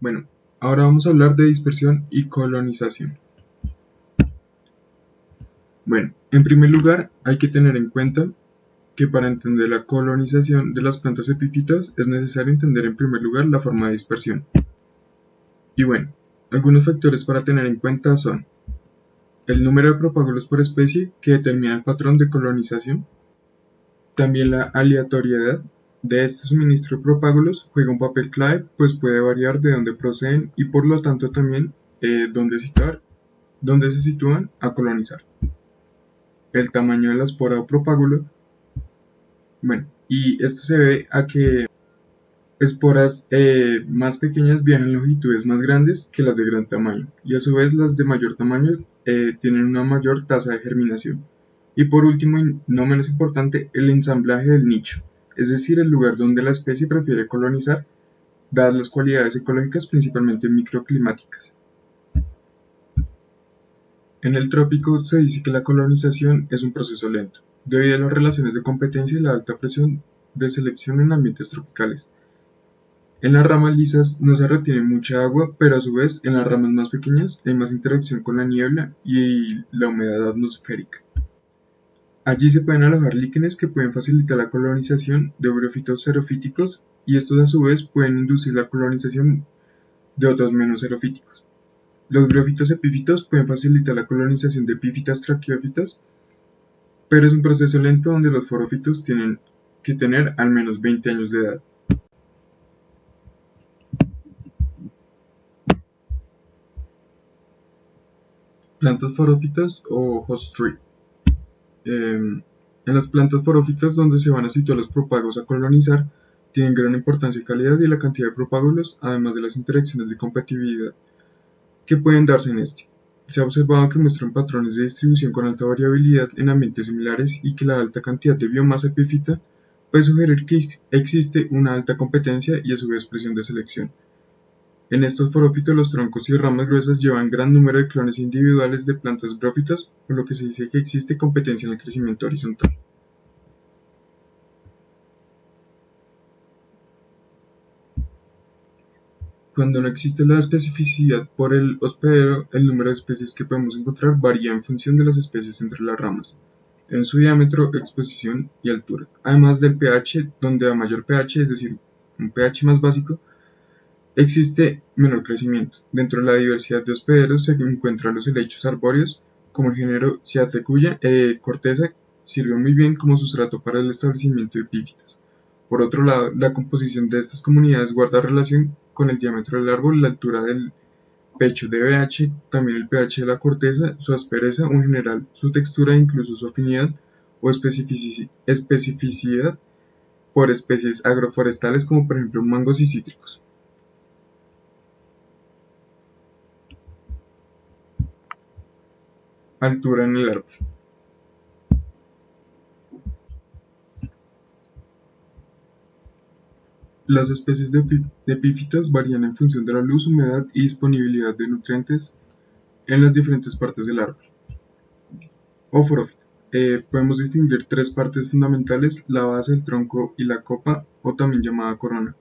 Bueno, ahora vamos a hablar de dispersión y colonización. Bueno, en primer lugar hay que tener en cuenta que para entender la colonización de las plantas epífitas es necesario entender en primer lugar la forma de dispersión. Y bueno, algunos factores para tener en cuenta son el número de propágulos por especie que determina el patrón de colonización, también la aleatoriedad de este suministro de propágulos juega un papel clave, pues puede variar de dónde proceden y por lo tanto también dónde se sitúan a colonizar. El tamaño de la espora o propágulo, bueno, y esto se debe a que esporas más pequeñas viajan longitudes más grandes que las de gran tamaño, y a su vez las de mayor tamaño tienen una mayor tasa de germinación. Y por último, y no menos importante, el ensamblaje del nicho, es decir, el lugar donde la especie prefiere colonizar, dadas las cualidades ecológicas principalmente microclimáticas. En el trópico se dice que la colonización es un proceso lento, debido a las relaciones de competencia y la alta presión de selección en ambientes tropicales. En las ramas lisas no se retiene mucha agua, pero a su vez en las ramas más pequeñas hay más interacción con la niebla y la humedad atmosférica. Allí se pueden alojar líquenes que pueden facilitar la colonización de briófitos xerofíticos y estos a su vez pueden inducir la colonización de otros menos xerofíticos. Los briófitos epífitos pueden facilitar la colonización de epífitas traqueófitas, pero es un proceso lento donde los forófitos tienen que tener al menos 20 años de edad. Plantas forófitas o host tree. En las plantas forófitas donde se van a situar los propágulos a colonizar, tienen gran importancia y calidad y la cantidad de propágulos, además de las interacciones de compatibilidad que pueden darse en este. Se ha observado que muestran patrones de distribución con alta variabilidad en ambientes similares y que la alta cantidad de biomasa epífita puede sugerir que existe una alta competencia y a su vez presión de selección. En estos forófitos los troncos y ramas gruesas llevan gran número de clones individuales de plantas brófitas, por lo que se dice que existe competencia en el crecimiento horizontal. Cuando no existe la especificidad por el hospedero, el número de especies que podemos encontrar varía en función de las especies entre las ramas, en su diámetro, exposición y altura, además del pH, donde a mayor pH, es decir, un pH más básico, existe menor crecimiento. Dentro de la diversidad de hospederos se encuentran los helechos arbóreos, como el género Ciatlecuya, corteza sirve muy bien como sustrato para el establecimiento de epífitas. Por otro lado, la composición de estas comunidades guarda relación con el diámetro del árbol, la altura del pecho de pH, también el pH de la corteza, su aspereza o en general su textura e incluso su afinidad o especificidad por especies agroforestales como por ejemplo mangos y cítricos. Altura en el árbol. Las especies de epífitas varían en función de la luz, humedad y disponibilidad de nutrientes en las diferentes partes del árbol. O forófita. Podemos distinguir tres partes fundamentales: la base, el tronco y la copa, o también llamada corona.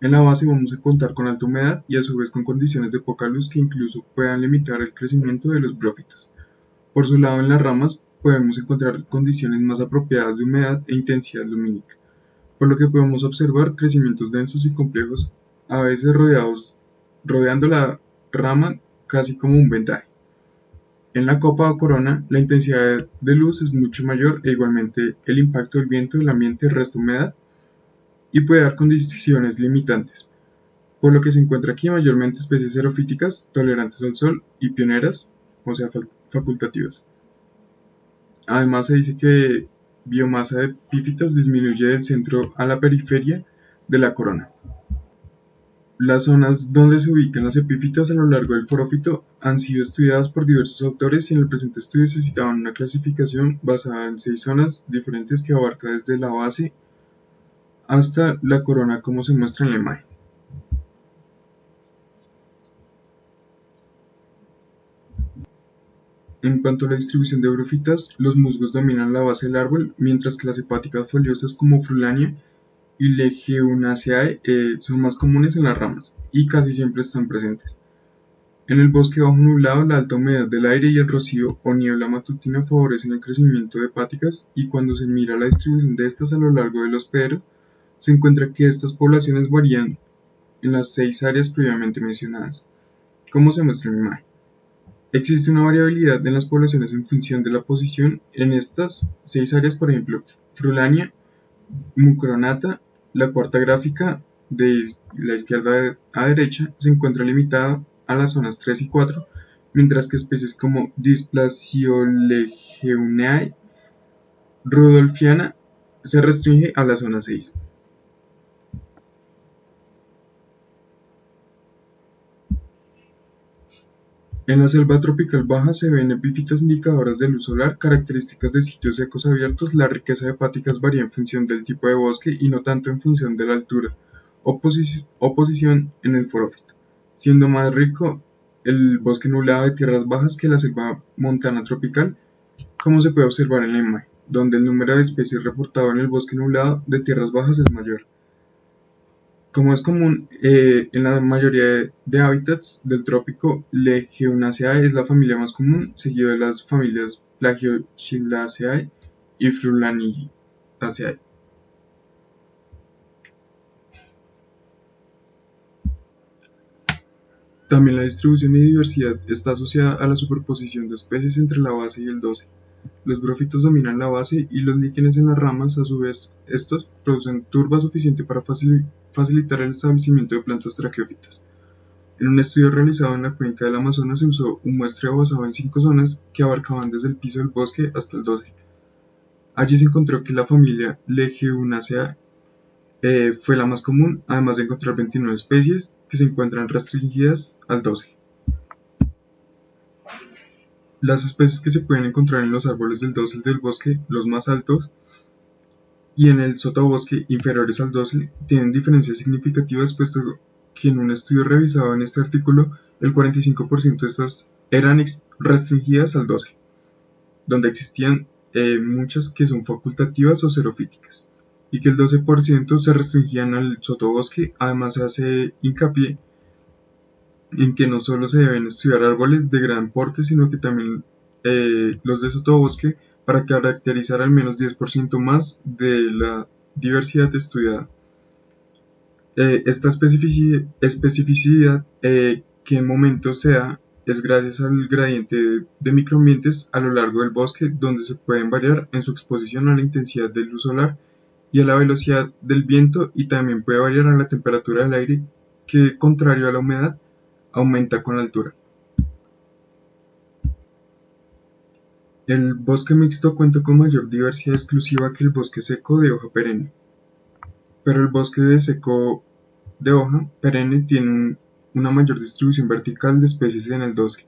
En la base vamos a contar con alta humedad y a su vez con condiciones de poca luz que incluso puedan limitar el crecimiento de los brófitos. Por su lado, en las ramas podemos encontrar condiciones más apropiadas de humedad e intensidad lumínica, por lo que podemos observar crecimientos densos y complejos, a veces rodeando la rama casi como un vendaje. En la copa o corona, la intensidad de luz es mucho mayor e igualmente el impacto del viento del ambiente resta humedad y puede dar condiciones limitantes, por lo que se encuentra aquí mayormente especies xerofíticas tolerantes al sol y pioneras, o sea facultativas. Además se dice que biomasa de epífitas disminuye del centro a la periferia de la corona. Las zonas donde se ubican las epífitas a lo largo del forófito han sido estudiadas por diversos autores y en el presente estudio se citaban una clasificación basada en 6 zonas diferentes que abarca desde la base hasta la corona como se muestra en la imagen. En cuanto a la distribución de brófitas, los musgos dominan la base del árbol, mientras que las hepáticas foliosas como Frulania y Legionacea son más comunes en las ramas y casi siempre están presentes. En el bosque bajo nublado, la alta humedad del aire y el rocío o niebla matutina favorecen el crecimiento de hepáticas, y cuando se mira la distribución de estas a lo largo del hospedero, se encuentra que estas poblaciones varían en las 6 áreas previamente mencionadas, como se muestra en la imagen. Existe una variabilidad en las poblaciones en función de la posición en estas 6 áreas, por ejemplo, Frulania mucronata. La cuarta gráfica de la izquierda a derecha se encuentra limitada a las zonas 3 y 4, mientras que especies como Dysplasiolegionae rudolfiana se restringe a la zona 6. En la selva tropical baja se ven epífitas indicadoras de luz solar, características de sitios secos abiertos. La riqueza de hepáticas varía en función del tipo de bosque y no tanto en función de la altura o posición en el forófito, siendo más rico el bosque nublado de tierras bajas que la selva montana tropical, como se puede observar en la imagen, donde el número de especies reportado en el bosque nublado de tierras bajas es mayor. Como es común en la mayoría de hábitats del trópico, Legionacea es la familia más común, seguido de las familias Plagiochylaceae y Frulaniaceae. También la distribución y diversidad está asociada a la superposición de especies entre la base y el dosel. Los brófitos dominan la base y los líquenes en las ramas. A su vez, estos producen turba suficiente para facilitar el establecimiento de plantas traqueófitas. En un estudio realizado en la cuenca del Amazonas se usó un muestreo basado en 5 zonas que abarcaban desde el piso del bosque hasta el dosel. Allí se encontró que la familia Legionacea fue la más común, además de encontrar 29 especies que se encuentran restringidas al dosel. Las especies que se pueden encontrar en los árboles del dosel del bosque, los más altos, y en el sotobosque, inferiores al dosel, tienen diferencias significativas, puesto que en un estudio revisado en este artículo, el 45% de estas eran restringidas al dosel, donde existían muchas que son facultativas o xerofíticas, y que el 12% se restringían al sotobosque. Además, se hace hincapié en que no solo se deben estudiar árboles de gran porte, sino que también los de sotobosque, para caracterizar al menos 10% más de la diversidad estudiada. Esta especificidad que en momentos se da es gracias al gradiente de microambientes a lo largo del bosque, donde se pueden variar en su exposición a la intensidad de luz solar y a la velocidad del viento, y también puede variar a la temperatura del aire, que, contrario a la humedad, aumenta con la altura. El bosque mixto cuenta con mayor diversidad exclusiva que el bosque seco de hoja perenne, pero el bosque seco de hoja perenne tiene una mayor distribución vertical de especies en el dosel,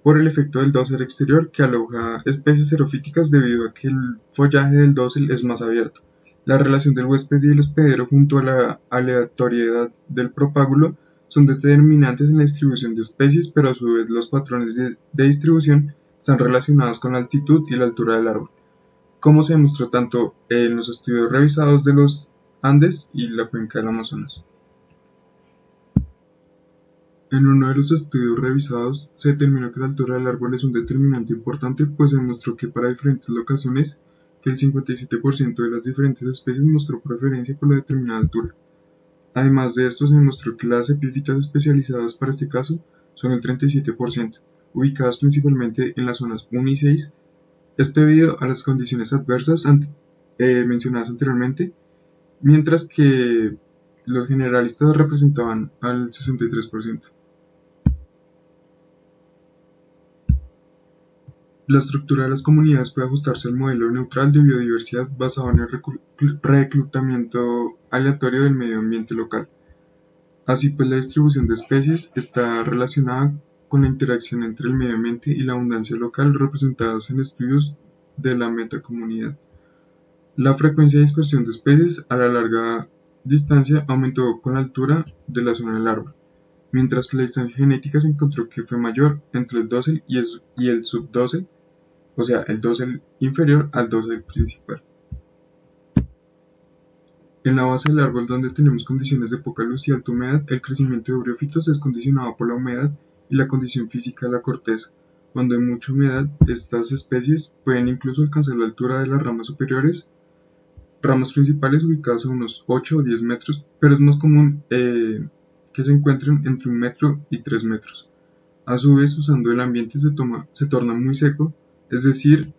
por el efecto del dosel exterior, que aloja especies xerofíticas debido a que el follaje del dosel es más abierto. La relación del huésped y el hospedero, junto a la aleatoriedad del propágulo, son determinantes en la distribución de especies, pero a su vez los patrones de distribución están relacionados con la altitud y la altura del árbol, como se demostró tanto en los estudios revisados de los Andes y la cuenca del Amazonas. En uno de los estudios revisados se determinó que la altura del árbol es un determinante importante, pues se demostró que para diferentes locaciones que el 57% de las diferentes especies mostró preferencia por la determinada altura. Además de esto, se demostró que las epífitas especializadas para este caso son el 37%, ubicadas principalmente en las zonas 1 y 6, esto debido a las condiciones adversas mencionadas anteriormente, mientras que los generalistas representaban al 63%. La estructura de las comunidades puede ajustarse al modelo neutral de biodiversidad basado en el reclutamiento aleatorio del medio ambiente local. Así pues, la distribución de especies está relacionada con la interacción entre el medio ambiente y la abundancia local, representadas en estudios de la metacomunidad. La frecuencia de dispersión de especies a la larga distancia aumentó con la altura de la zona del árbol, mientras que la distancia genética se encontró que fue mayor entre el dosel y el subdosel, o sea, el dosel inferior al dosel principal. En la base del árbol, donde tenemos condiciones de poca luz y alta humedad, el crecimiento de briófitos es condicionado por la humedad y la condición física de la corteza. Cuando hay mucha humedad, estas especies pueden incluso alcanzar la altura de las ramas superiores, ramas principales ubicadas a unos 8 o 10 metros, pero es más común que se encuentren entre 1 metro y 3 metros. A su vez, usando el ambiente se torna muy seco, es decir,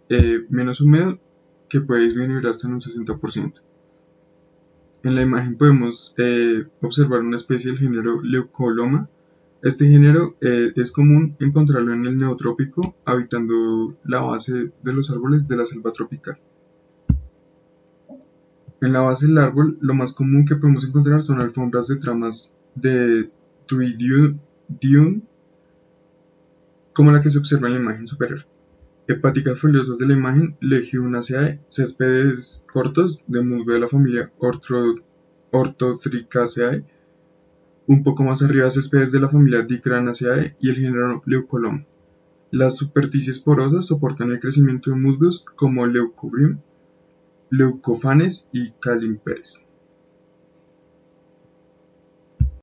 menos húmedo, que puede disminuir hasta en un 60%. En la imagen podemos observar una especie del género Leucoloma. Este género es común encontrarlo en el neotrópico, habitando la base de los árboles de la selva tropical. En la base del árbol, lo más común que podemos encontrar son alfombras de tramas de Tuidium, como la que se observa en la imagen superior. Hepáticas foliosas de la imagen, Leguminosae, céspedes cortos de musgo de la familia Orthophytraceae. Un poco más arriba, céspedes de la familia Dicranaceae y el género Leucoloma. Las superficies porosas soportan el crecimiento de musgos como Leucobrium, Leucofanes y Calimperes.